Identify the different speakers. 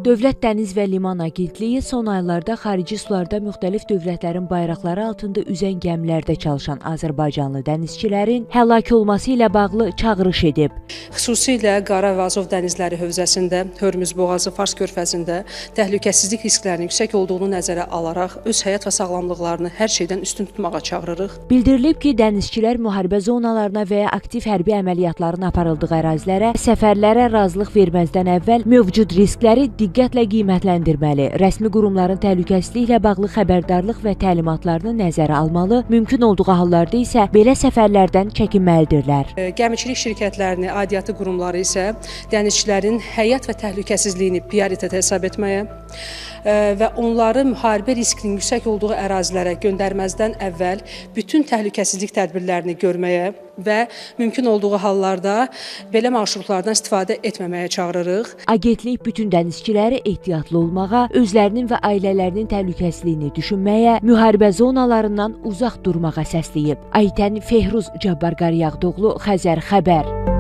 Speaker 1: Dövlət Dəniz və Liman Agentliyi son aylarda xarici sularda müxtəlif dövlətlərin bayraqları altında üzən gəmilərdə çalışan azərbaycanlı dənizçilərin həlak olması ilə bağlı çağırış edib.
Speaker 2: Xüsusilə Qara və Azov dənizləri hövzəsində, Hörmüz boğazı, Fars körfəzində təhlükəsizlik risklərinin yüksək olduğunu nəzərə alaraq öz həyat və sağlamlıqlarını hər şeydən üstün tutmağa çağırırıq.
Speaker 1: Bildirilib ki, dənizçilər müharibə zonalarına və ya aktiv hərbi əməliyyatların aparıldığı ərazilərə, səfərlərə razılıq verməzdən əvvəl mövcud riskləri diqqətlə qiymətləndirməli, rəsmi qurumların təhlükəsizliklə bağlı xəbərdarlıq və təlimatlarını nəzərə almalı, mümkün olduğu hallarda isə belə səfərlərdən çəkinməlidirlər.
Speaker 2: Gəmiçilik şirkətlərini, aidiyyatı qurumları isə dənizçilərin həyat və təhlükəsizliyini prioritet hesab etməyə və onları müharibə riskinin yüksək olduğu ərazilərə göndərməzdən əvvəl bütün təhlükəsizlik tədbirlərini görməyə və mümkün olduğu hallarda belə marşrutlardan istifadə etməməyə çağırırıq.
Speaker 1: Agentlik bütün dənizçiləri ehtiyatlı olmağa, özlərinin və ailələrinin təhlükəsizliyini düşünməyə, müharibə zonalarından uzaq durmağa səsləyib. Aytən Fehruz Cabbar Qaryağdıoğlu, Xəzər xəbər.